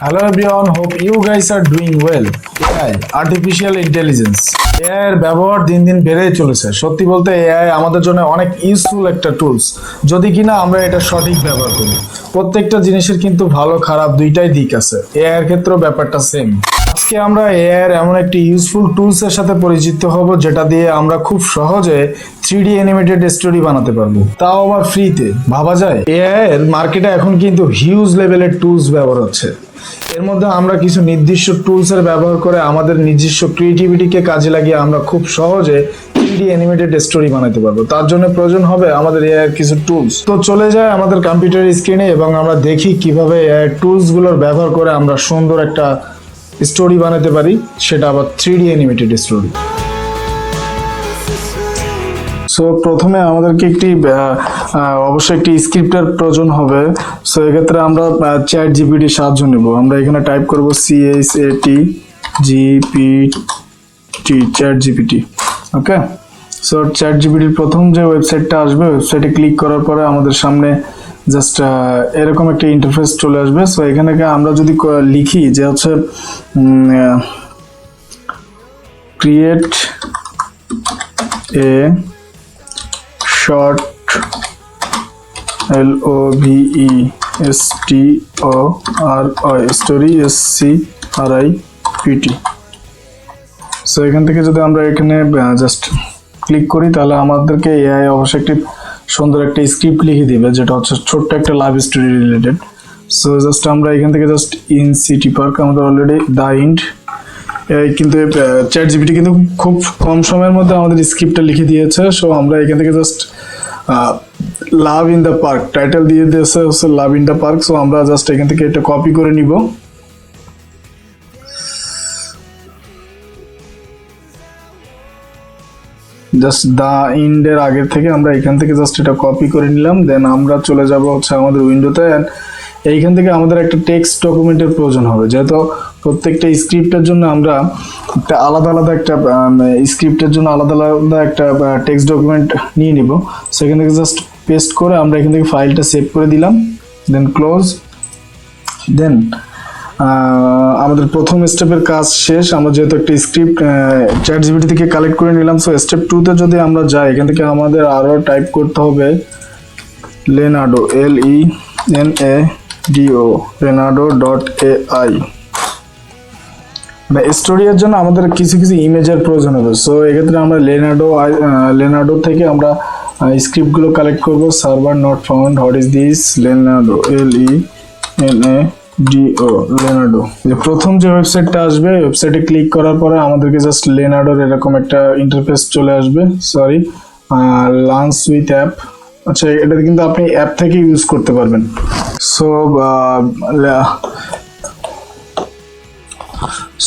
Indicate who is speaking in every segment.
Speaker 1: Hello everyone, hope you guys are doing well. AI, artificial intelligence, AI এর ব্যবহার দিন দিন বেড়েই চলেছে। সত্যি বলতে এআই আমাদের জন্য অনেক ইউজফুল একটা টুলস, যদি কিনা আমরা এটা সঠিক ব্যবহার করি। প্রত্যেকটা জিনিসের কিন্তু ভালো খারাপ দুইটাই দিক আছে, এআই এর ক্ষেত্রেও ব্যাপারটা সেম। আজকে আমরা এআই এর এমন একটি ইউজফুল টুলস এর সাথে পরিচিত হব যেটা দিয়ে আমরা খুব সহজে 3D অ্যানিমেটেড স্টোরি বানাতে পারবো, তাও আবার ফ্রিতে। ভাবা যায় এআই এর মার্কেটে এখন কিন্তু হিউজ লেভেলের টুলস ব্যবহার হচ্ছে। এর মধ্যে আমরা কিছু নির্দিষ্ট টুলস এর ব্যবহার করে আমাদের নিজস্ব ক্রিয়েটিভিটিকে কাজে লাগিয়ে আমরা খুব সহজে 3D অ্যানিমেটেড স্টোরি বানাতে পারবো। তার জন্য প্রয়োজন হবে আমাদের এআই এর কিছু টুলস। তো চলে যায় আমাদের কম্পিউটার স্ক্রিনে এবং আমরা দেখি কিভাবে এআই টুলস গুলোর ব্যবহার করে আমরা সুন্দর একটা স্টোরি বানাতে পারি, সেটা আবার 3D অ্যানিমেটেড স্টোরি। সো প্রথমে আমাদেরকে অবশ্যই একটি স্ক্রিপ্টের প্রয়োজন হবে। সো এক্ষেত্রে আমরা চ্যাট জিপিটির সাহায্য নেব। আমরা এখানে টাইপ করব CHAT GPT, চ্যাট জিপিটি। ওকে, সো চ্যাট জিপিটির প্রথম যে ওয়েবসাইটটা আসবে, ওয়েবসাইটে ক্লিক করার পরে আমাদের সামনে জাস্ট এরকম একটা ইন্টারফেস চলে আসবে। সো এখানে আমরা যদি লিখি যে হচ্ছে create a short story SCRIPT। So এখান থেকে যদি আমরা এখানে জাস্ট ক্লিক করি তাহলে আমাদেরকে এআই অবশ্যই একটি সুন্দর একটা স্ক্রিপ্ট লিখে দিবে, যেটা হচ্ছে ছোট্ট একটা love story related. So just আমরা এখান থেকে জাস্ট ইন সিটি পার্ক, আমাদের অলরেডি দ্য ইন্ড, কিন্তু চ্যাট জিপিটি কিন্তু খুব কম সময়ের মধ্যে আমাদের স্ক্রিপ্টটা লিখে দিয়েছে। সো আমরা এখান থেকে just love in the park title দিয়ে দিয়েছে হচ্ছে love in the park. So আমরা জাস্ট এখান থেকে এটা কপি করে নিব। জাস্ট দা ইন্ডের আগের থেকে আমরা এখান থেকে জাস্ট এটা কপি করে নিলাম। দেন আমরা চলে যাব হচ্ছে আমাদের উইন্ডোতে। এইখান থেকে আমাদের একটা টেক্সট ডকুমেন্টের প্রয়োজন হবে, যেহেতু প্রত্যেকটা স্ক্রিপ্টের জন্য আমরা আলাদা আলাদা একটা টেক্সট ডকুমেন্ট নিয়ে নিব। সেখান থেকে জাস্ট পেস্ট করে আমরা এখান থেকে ফাইলটা সেভ করে দিলাম। দেন ক্লোজ। দেন আমাদের প্রথম স্টেপের কাজ শেষ। আমরা যেহেতু একটা স্ক্রিপ্ট চ্যাট জিপিটি থেকে কালেক্ট করে নিলাম। সো স্টেপ 2-তে যদি আমরা যাই, এখান থেকে আমাদের আরও টাইপ করতে হবে লেনার্ডো, LENADO, Leonardo.ai। স্টোরির জন্য আমাদের কিছু ইমেজের প্রয়োজন হবে। সো এক্ষেত্রে আমরা লেনার্ডো থেকে আমরা স্ক্রিপ্টগুলো কালেক্ট করব। Server not found, what is this? Leonardo, Leonardo. প্রথম যে ওয়েবসাইটটা আসবে, ওয়েবসাইটে ক্লিক করার পরে আমাদেরকে জাস্ট লেনার্ডোর এরকম একটা ইন্টারফেস চলে আসবে। Launch with app. আচ্ছা, এটা কিন্তু আপনি অ্যাপ থেকে ইউজ করতে পারবেন।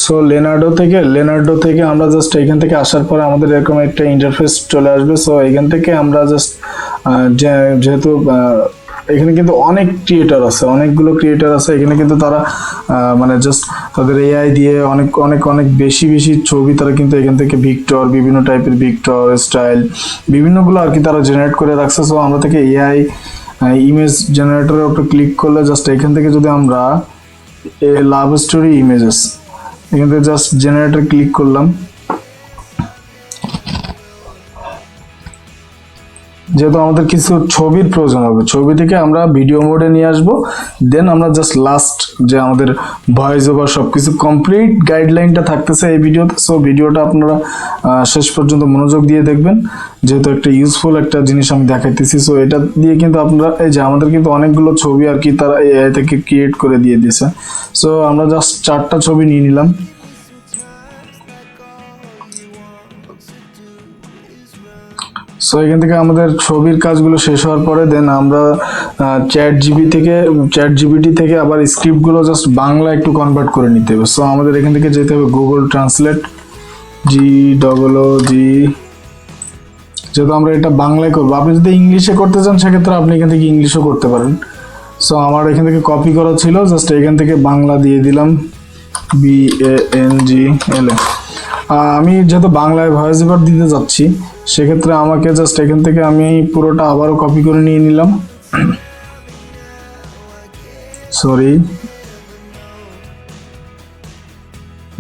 Speaker 1: সো লেনার্ডো থেকে আমরা জাস্ট এখান থেকে আসার পরে আমাদের এরকম একটা ইন্টারফেস চলে আসবে। সো এখান থেকে আমরা জাস্ট যেহেতু এখানে কিন্তু অনেকগুলো ক্রিয়েটর আছে, এখানে কিন্তু তারা মানে জাস্ট তাদের এআই দিয়ে অনেক বেশি ছবি তারা কিন্তু এখান থেকে বিভিন্ন টাইপের স্টাইল বিভিন্নগুলো আর কি তারা জেনারেট করে রাখছে। সো আমরা থেকে এআই ইমেজ জেনারেটরের উপর ক্লিক করলে জাস্ট এখান থেকে যদি আমরা লাভ স্টোরি ইমেজেস, এখান থেকে জাস্ট জেনারেটর ক্লিক করলাম। যেহেতু আমাদের কিছু ছবির প্রয়োজন হবে, ছবি থেকে আমরা ভিডিও মোডে নিয়ে আসবো। দেন আমরা জাস্ট লাস্ট যে আমাদের ভয়েস ওভার সবকিছু কমপ্লিট গাইডলাইনটা থাকতেছে এই ভিডিওতে। সো ভিডিওটা আপনারা শেষ পর্যন্ত মনোযোগ দিয়ে দেখবেন, যেহেতু একটা ইউজফুল একটা জিনিস আমি দেখাইতেছি। সো এটা দিয়ে কিন্তু আপনারা এই যে আমাদের কিন্তু অনেকগুলো ছবি আর কি তারা এআই থেকে ক্রিয়েট করে দিয়ে দিয়েছে। সো আমরা জাস্ট 4টা ছবি নিয়ে নিলাম। সো এখান থেকে আমাদের ছবির কাজগুলো শেষ হওয়ার পরে দেন আমরা চ্যাট জিপিটি থেকে আবার স্ক্রিপ্টগুলো জাস্ট বাংলা একটু কনভার্ট করে নিতে হবে। সো আমাদের এখান থেকে যেতে হবে গুগল ট্রান্সলেট, GOOG। যেহেতু আমরা এটা বাংলায় করবো, আপনি যদি ইংলিশে করতে চান সেক্ষেত্রে আপনি এখান থেকে ইংলিশও করতে পারেন। সো আমার এখান থেকে কপি করা ছিল, জাস্ট এখান থেকে বাংলা দিয়ে দিলাম, BANGLA। আমি যেহেতু বাংলায় ভয়েস ওভার দিতে যাচ্ছি, সেক্ষেত্রে আমাকে জাস্ট এখান থেকে আমি পুরোটা আবারও কপি করে নিয়ে নিলাম। সরি,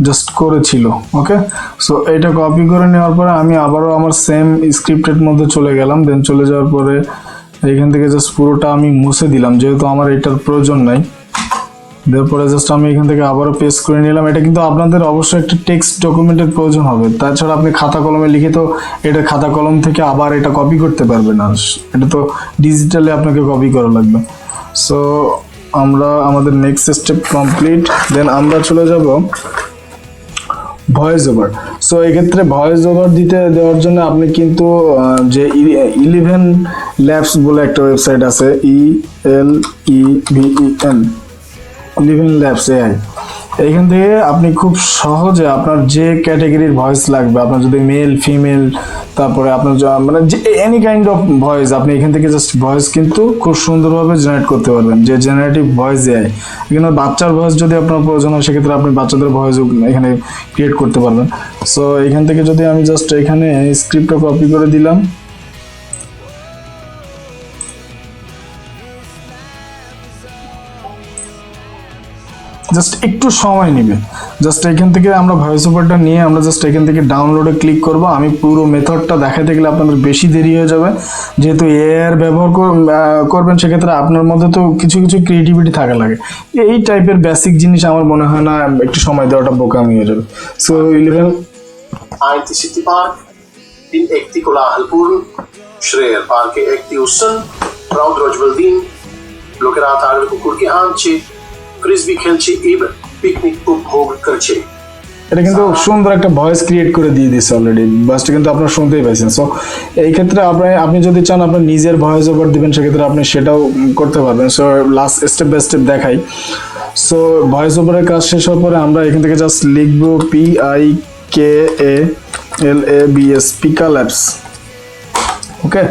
Speaker 1: জাস্ট করেছিল। ওকে, সো এটা কপি করে নেওয়ার পরে আমি আবারও আমার সেম স্ক্রিপ্টের মধ্যে চলে গেলাম। দেন চলে যাওয়ার পরে এইখান থেকে জাস্ট পুরোটা আমি মুছে দিলাম, যেহেতু আমার এটার প্রয়োজন নাই। তারপরে জাস্ট আমি এখান থেকে আবারও পেস্ট করে নিলাম। এটা কিন্তু আপনাদের অবশ্যই একটা টেক্সট ডকুমেন্টের প্রয়োজন হবে, তাছাড়া আপনি খাতা কলমে লিখে তো এটা খাতা কলম থেকে আবার এটা কপি করতে পারবেন না, এটা তো ডিজিটালি আপনাকে কপি করা লাগবে। সো আমরা আমাদের নেক্সট স্টেপ কমপ্লিট। দেন আমরা চলে যাব ভয়েস ওভার। সো এক্ষেত্রে ভয়েস ওভার দেওয়ার জন্য আপনি কিন্তু যে 11 ল্যাবস বলে একটা ওয়েবসাইট আছে, ELEVEN 11 ল্যাবস AI, এইখান থেকে আপনি খুব সহজে আপনার যে ক্যাটাগরির ভয়েস লাগবে, আপনার যদি মেল ফিমেল, তারপরে আপনার মানে যে এনি কাইন্ড অফ ভয়েস, আপনি এখান থেকে জাস্ট ভয়েস কিন্তু খুব সুন্দরভাবে জেনারেট করতে পারবেন। যে জেনারেটিভ ভয়েস AI, এখানে বাচ্চার ভয়েস যদি আপনার প্রয়োজন হয় সেক্ষেত্রে আপনি বাচ্চাদের ভয়েস এখানে ক্রিয়েট করতে পারবেন। সো এখান থেকে যদি আমি জাস্ট এখানে স্ক্রিপ্টটা কপি করে দিলাম, জাস্ট একটু সময় নেবে। জাস্ট এখান থেকে আমরা ভয়েস ওভারটা নিয়ে আমরা জাস্ট এখান থেকে ডাউনলোডে ক্লিক করব। আমি পুরো মেথডটা দেখাতে গেলে আপনাদের বেশি দেরি হয়ে যাবে, যেহেতু এআই ব্যবহার করবেন, সেক্ষেত্রে আপনার মধ্যে তো কিছু কিছু ক্রিয়েটিভিটি থাকা লাগে। এই টাইপের বেসিক জিনিস আমার মনে হয় না একটু সময় দেওয়াটা বোকামি হয়ে যাবে। So 11
Speaker 2: Ainti City Park, din ekti kolahalpurn, Shreyer Park ekti ussan, Raud Rojvaldin, Lokerat Agri Kukur ke aanche, frisbee খেলছে, এবার পিকনিক উপভোগ করছে।
Speaker 1: এটা কিন্তু সুন্দর একটা ভয়েস ক্রিয়েট করে দিয়ে দিয়েছে অলরেডি, বাসটা কিন্তু আপনারা শুনতেই পাইছেন। সো এই ক্ষেত্রে আপনি যদি চান আপনার নিজের ভয়েস ওভার দিবেন, সেক্ষেত্রে আপনি সেটাও করতে পারবেন। So last step by step দেখাই। সো ভয়েস ওভারের কাজ শেষ হওয়ার পরে আমরা এখান থেকে জাস্ট লিখবো PIKALABS, পিকা ল্যাবস। ওকে,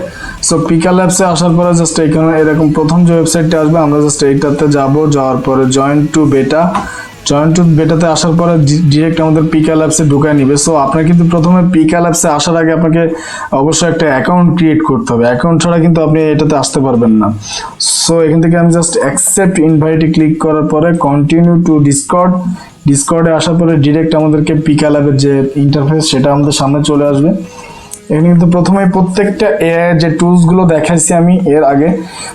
Speaker 1: সো পিকা ল্যাবসে আসার পরে জাস্ট এখানে এরকম প্রথম যে ওয়েবসাইটটা আসবে, আমরা জাস্ট এইটাতে যাওয়ার পরে জয়েন টু বেটাতে আসার পরে ডিরেক্ট আমাদের পিকা ল্যাবসে ঢুকায় নিবে। সো আপনার কিন্তু প্রথমে পিকা ল্যাবসে আসার আগে আপনাকে অবশ্যই একটা অ্যাকাউন্ট ক্রিয়েট করতে হবে, অ্যাকাউন্ট ছাড়া কিন্তু আপনি এটাতে আসতে পারবেন না। সো এখান থেকে আমি জাস্ট অ্যাকসেপ্ট ইনভাইটে ক্লিক করার পরে কন্টিনিউ টু ডিসকর্ডে আসার পরে ডিরেক্ট আমাদেরকে পিকা ল্যাবের যে ইন্টারফেস সেটা আমাদের সামনে চলে আসবে। এখানে কিন্তু প্রথমে প্রত্যেকটা এআই যে টুলস গুলো দেখাইছি আমি এর আগে,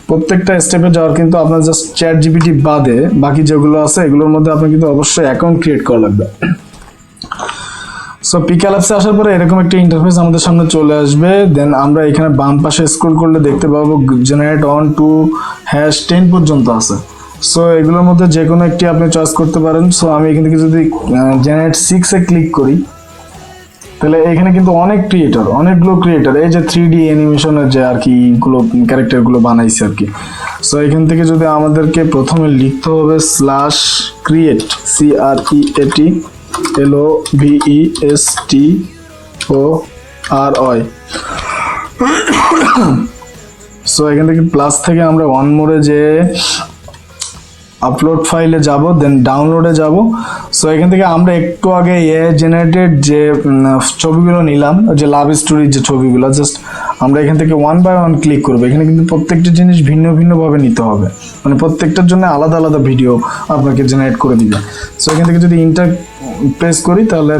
Speaker 1: প্রত্যেকটা স্টেপে যাওয়ার কিন্তু আপনার জাস্ট চ্যাট জিপিটি বাদে বাকি যেগুলো আছে এগুলোর মধ্যে আপনার কিন্তু অবশ্যই অ্যাকাউন্ট ক্রিয়েট করা লাগবে। সো পিকা ল্যাবসে আসার পরে এরকম একটা ইন্টারফেস আমাদের সামনে চলে আসবে। দেন আমরা এখানে বাম পাশে স্ক্রল করলে দেখতে পাবো জেনারেট অন টু #10 পর্যন্ত আছে। সো এগুলোর মধ্যে যে কোনো একটি আপনি চয়েস করতে পারেন। সো আমি এখান থেকে যদি জেনারেট 6-এ ক্লিক করি, তাহলে এখানে কিন্তু অনেকগুলো ক্রিয়েটর এই যে 3D অ্যানিমেশনের যে আর কি গুলো ক্যারেক্টারগুলো বানাইছে আর কি। সো এখান থেকে যদি আমাদেরকে প্রথমে লিখতে হবে /creat, CREATLOVESTORY। সো এখান থেকে প্লাস থেকে আমরা ওয়ান মোরে যে আপলোড ফাইলে যাব, দেন ডাউনলোডে যাব। সো এখান থেকে আমরা একটু আগে এআই জেনারেটেড যে ছবিগুলো নিলাম, যে লাভ স্টোরির যে ছবিগুলো, জাস্ট আমরা এখান থেকে 1 বাই 1 ক্লিক করবো। এখানে কিন্তু প্রত্যেকটা জিনিস ভিন্ন ভিন্নভাবে নিতে হবে, মানে প্রত্যেকটার জন্য আলাদা আলাদা ভিডিও আপনাকে জেনারেট করে দিবে। সো এখান থেকে যদি ইন্টার প্রেস করি তাহলে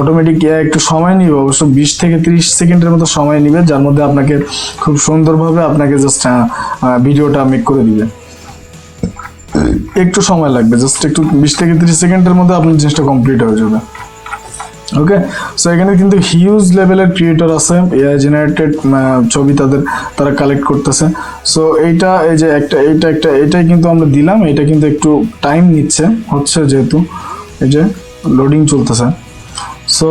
Speaker 1: অটোমেটিক এআই একটু সময় নিবে, অবশ্য 20 থেকে 30 সেকেন্ডের মতো সময় নিবে, যার মধ্যে আপনাকে খুব সুন্দরভাবে আপনাকে জাস্ট ভিডিওটা মেক করে দিবে। একটু সময় লাগবে, জাস্ট একটু 20 থেকে 30 সেকেন্ডের মধ্যে আপনার জিনিসটা কমপ্লিট হয়ে যাবে। ওকে, সো এখানে কিন্তু হিউজ লেভেলের ক্রিয়েটর আছে, এআই জেনারেটেড ছবি তারা কালেক্ট করতেছে। সো এইটাই কিন্তু আমরা দিলাম, এটা কিন্তু একটু টাইম নিচ্ছে হচ্ছে যেহেতু এই যে লোডিং চলতেছে। সো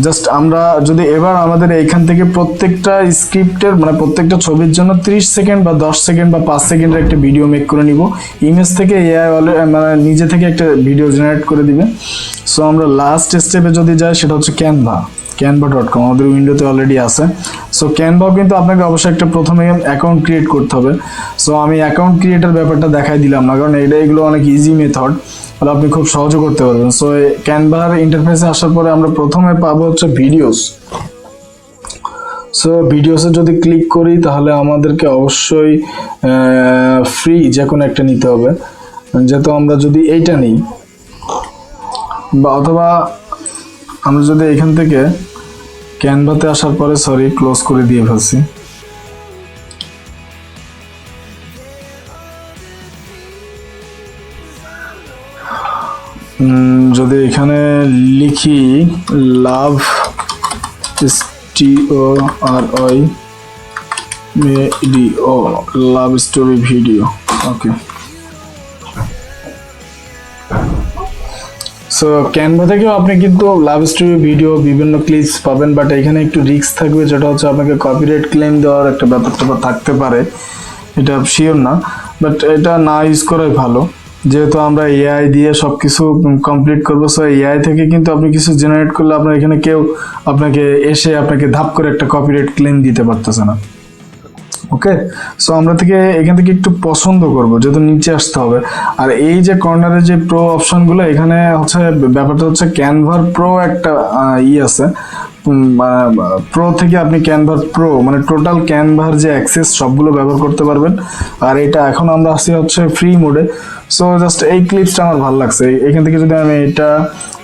Speaker 1: জাস্ট আমরা যদি এবার আমাদের এইখান থেকে প্রত্যেকটা স্ক্রিপ্টের মানে প্রত্যেকটা ছবির জন্য 30 সেকেন্ড বা 10 সেকেন্ড বা 5 সেকেন্ডের একটা ভিডিও মেক করে নিব। ইমেজ থেকে এআই মানে নিজে থেকে একটা ভিডিও জেনারেট করে দিবে। সো আমরা লাস্ট স্টেপে যদি যাই, সেটা হচ্ছে canva.com, আমাদের উইন্ডোতে অলরেডি আছে। সো ক্যানভাও কিন্তু আপনাকে অবশ্যই একটা প্রথমে অ্যাকাউন্ট ক্রিয়েট করতে হবে। সো আমি অ্যাকাউন্ট ক্রিয়েটের ব্যাপারটা দেখাই দিলাম না, কারণ এগুলো অনেক ইজি মেথড, আর আপনি খুব সহজে করতে পারবেন। সো ক্যানভার ইন্টারফেসে আসার পরে আমরা প্রথমে পাবো হচ্ছে ভিডিওস। সো ভিডিওসে যদি ক্লিক করি তাহলে আমাদেরকে অবশ্যই ফ্রি যে কোনো একটা নিতে হবে, যেহেতু আমরা যদি এইটা নিই বা অথবা আমরা যদি এখান থেকে ক্যানভাতে আসার পরে সরি ক্লোজ করে দিয়ে ফেলছি, যদি এখানে লিখি love STORY video, love story video, okay. So Canva থেকেও আপনি কিন্তু লাভ স্টোরি ভিডিও বিভিন্ন ক্লিপস পাবেন, বাট এখানে একটু রিস্ক থাকবে, যেটা হচ্ছে আপনাকে কপিরাইট ক্লেম দেওয়ার একটা ব্যাপার থাকতে পারে, এটা শিওর না, বাট এটা না ইউজ করাই ভালো, যেহেতু আমরা এআই দিয়ে সব কিছু কমপ্লিট করবো। সো এআই থেকে কিন্তু আপনি কিছু জেনারেট করলে আপনার এখানে কেউ আপনাকে এসে আপনাকে ধাপ করে একটা কপিরাইট ক্লেম দিতে পারতেছে না। ওকে, সো আমরা এখান থেকে একটু পছন্দ করব, যেহেতু নিচে আসতে হবে। আর এই যে কর্নারে যে প্রো অপশনগুলো, এখানে হচ্ছে ব্যাপারটা হচ্ছে ক্যানভার প্রো একটা আছে, প্রো থেকে আপনি ক্যানভার প্রো মানে টোটাল ক্যানভার যে অ্যাক্সেস সবগুলো ব্যবহার করতে পারবেন। আর এটা এখন আমরা আছি হচ্ছে ফ্রি মোডে। সো জাস্ট এই ক্লিপসটা আমার ভালো লাগছে। এখান থেকে যদি আমি এটা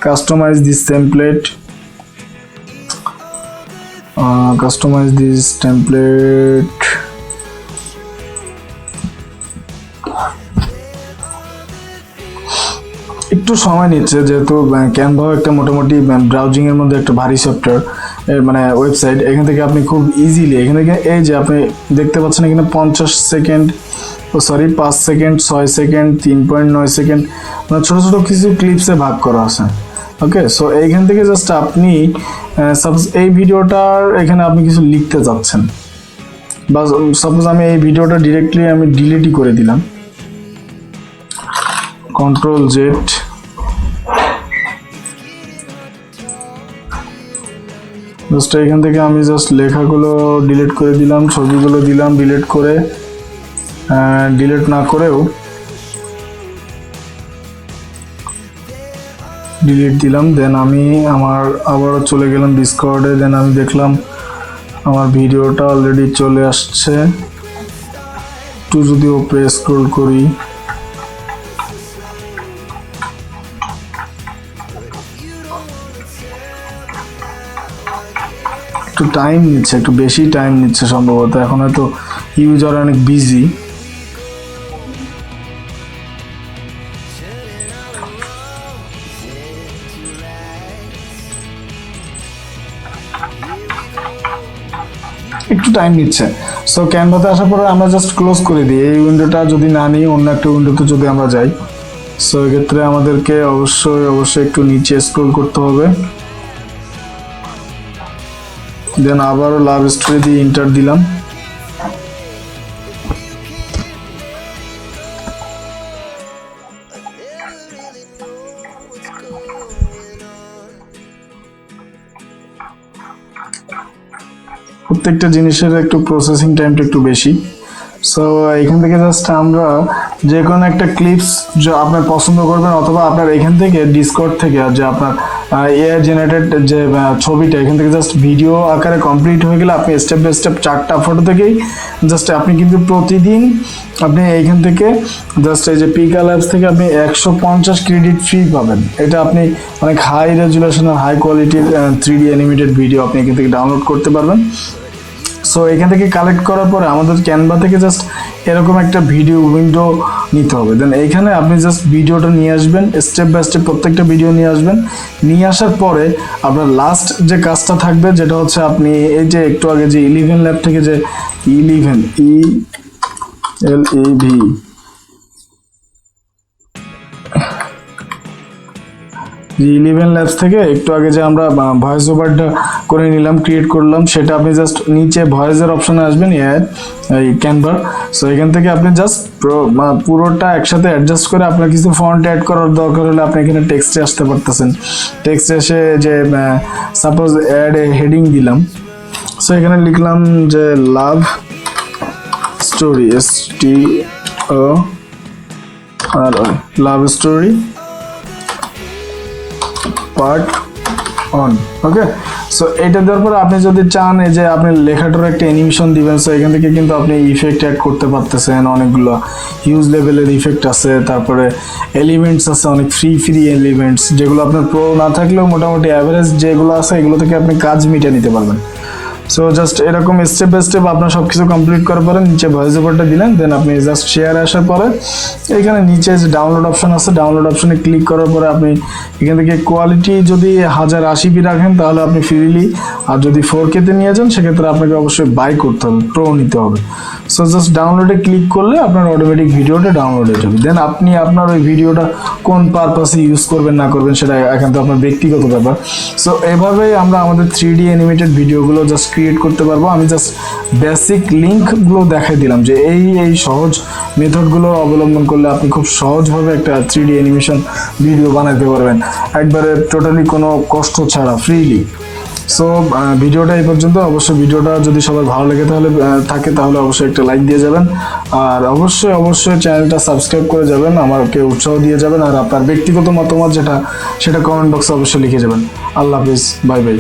Speaker 1: কাস্টমাইজ দিস টেমপ্লেট, একটু সময় নিচ্ছে, যেহেতু ক্যানভা একটা মোটামুটি ব্রাউজিং এর মধ্যে একটা ভারী সফটওয়্যার, মানে ওয়েবসাইট। এখান থেকে আপনি খুব ইজিলি এখান থেকে এই যে আপনি দেখতে পাচ্ছেন এখানে 50 সেকেন্ড, 5 সেকেন্ড, 6 সেকেন্ড, 3.9 সেকেন্ড, মানে ছোট ছোট কিছু ক্লিপসে ভাগ করা আছে। ওকে, সো এইখান থেকে জাস্ট আপনি এই ভিডিওটার এখানে আপনি কিছু লিখতে যাচ্ছেন, বা সাপোজ আমি এই ভিডিওটা ডিরেক্টলি আমি ডিলিটই করে দিলাম, Ctrl+Z, জাস্ট এখান থেকে আমি জাস্ট লেখাগুলো ডিলিট করে দিলাম, ছবিগুলো দিলাম ডিলিট করে, ডিলিট না করেও ডিলিট দিলাম। দেন আমি আবারও চলে গেলাম ডিসকর্ডে, দেন আমি দেখলাম আমার ভিডিওটা অলরেডি চলে আসছে। একটু যদি ওপরে স্ক্রল করি, একটু টাইম নিচ্ছে, একটু বেশি টাইম নিচ্ছে সম্ভবত, এখন হয়তো ইউজার অনেক বিজি। একটু টাইম নিচ্ছে। সো ক্যানভাতে আসার পরে আমরা জাস্ট ক্লোজ করে দিই। এই উইন্ডোটা যদি না নিই, অন্য একটা উইন্ডোতে যদি আমরা যাই, সো এক্ষেত্রে আমাদেরকে অবশ্যই একটু নিচে স্ক্রল করতে হবে। দেন আবারও লাভ স্টোরি দিয়ে এন্টার দিলাম। প্রত্যেকটা জিনিসের একটু প্রসেসিং টাইমটা একটু বেশি। সো এখান থেকে জাস্ট আমরা যে কোনো একটা ক্লিপস যে আপনার পছন্দ করবেন, অথবা আপনার এখান থেকে ডিসকর্ড থেকে যে আপনার এআই জেনারেটেড যে ছবিটা এখান থেকে জাস্ট ভিডিও আকারে কমপ্লিট হয়ে গেলে আপনি স্টেপ বাই স্টেপ 4টা ফটো থেকেই জাস্ট আপনি কিন্তু প্রতিদিন আপনি এইখান থেকে জাস্ট এই যে পিকা ল্যাবস থেকে আপনি 150 ক্রেডিট ফ্রি পাবেন। এটা আপনি অনেক হাই রেজুলেশনের হাই কোয়ালিটির 3D অ্যানিমেটেড ভিডিও আপনি এখান থেকে ডাউনলোড করতে পারবেন। সো এখান থেকে কালেক্ট করার পরে আমাদের ক্যানভা থেকে জাস্ট এরকম একটা ভিডিও উইন্ডো নিতে হবে। দেন এইখানে আপনি জাস্ট ভিডিওটা নিয়ে আসবেন, স্টেপ বাই স্টেপ প্রত্যেকটা ভিডিও নিয়ে আসবেন। নিয়ে আসার পরে আপনার লাস্ট যে কাজটা থাকবে, যেটা হচ্ছে আপনি এই যে একটু আগে যে 11 ল্যাব থেকে যে 11 ELEV যে 11 ল্যাবস থেকে একটু আগে যে আমরা ভয়েস ওভারটা করে নিলাম, ক্রিয়েট করলাম, সেটা আপনি জাস্ট নিচে ভয়েসের অপশনে আসবেন এই ক্যানভার। সো এখান থেকে আপনি জাস্ট পুরোটা একসাথে অ্যাডজাস্ট করে আপনার কিছু ফন্ট অ্যাড করার দরকার হলে আপনি এখানে টেক্সটে আসতে পারতেছেন। টেক্সটে এসে যে সাপোজ অ্যাড এ হেডিং দিলাম, সো এখানে লিখলাম যে love story, love story part on. Okay, so এটা দেওয়ার পরে আপনি যদি চান এই যে আপনি লেখাটার একটা অ্যানিমেশন দিবেন, সো এখান থেকে কিন্তু আপনি ইফেক্ট অ্যাড করতে পারতেছেন, অনেকগুলো হিউজ লেভেলের ইফেক্ট আছে, তারপরে এলিমেন্টস আছে অনেক ফ্রি এলিমেন্টস, যেগুলো আপনার প্রো না থাকলেও মোটামুটি অ্যাভারেজ যেগুলো আছে এগুলো থেকে আপনি কাজ মিটিয়ে নিতে পারবেন। সো জাস্ট এরকম স্টেপ বাই স্টেপ আপনার সব কিছু কমপ্লিট করার পরে নিচে ভয়েস ওভারটা দিলেন, দেন আপনি জাস্ট শেয়ারে আসার পরে এখানে নিচে যে ডাউনলোড অপশন আছে, ডাউনলোড অপশনে ক্লিক করার পরে আপনি এখান থেকে কোয়ালিটি যদি 1080p রাখেন তাহলে আপনি ফ্রিলি, আর যদি 4K তে নিয়ে যান সেক্ষেত্রে আপনাকে অবশ্যই বাই করতে হবে, প্রো নিতে হবে। সো জাস্ট ডাউনলোডে ক্লিক করলে আপনার অটোমেটিক ভিডিওটা ডাউনলোড হয়ে যাবে। দেন আপনি আপনার ওই ভিডিওটা কোন পারপাসে ইউজ করবেন না করবেন সেটা একান্ত আপনার ব্যক্তিগত ব্যাপার। সো এভাবেই আমরা আমাদের 3D অ্যানিমেটেড ভিডিওগুলো জাস্ট ক্রিয়েট করতে পারবো। আমি জাস্ট বেসিক লিঙ্কগুলো দেখাই দিলাম যে এই সহজ মেথডগুলো অবলম্বন করলে আপনি খুব সহজভাবে একটা 3D অ্যানিমেশন ভিডিও বানাতে পারবেন একবারে টোটালি কোনো কষ্ট ছাড়া ফ্রিলি। সো ভিডিওটা এই পর্যন্ত। অবশ্যই ভিডিওটা যদি সবার ভালো লেগে তাহলে অবশ্যই একটা লাইক দিয়ে যাবেন, আর অবশ্যই চ্যানেলটা সাবস্ক্রাইব করে যাবেন, আমাকে উৎসাহ দিয়ে যাবেন, আর আপনার ব্যক্তিগত মতামত সেটা কমেন্ট বক্সে অবশ্যই লিখে যাবেন। আল্লাহ হাফিজ, বাই বাই।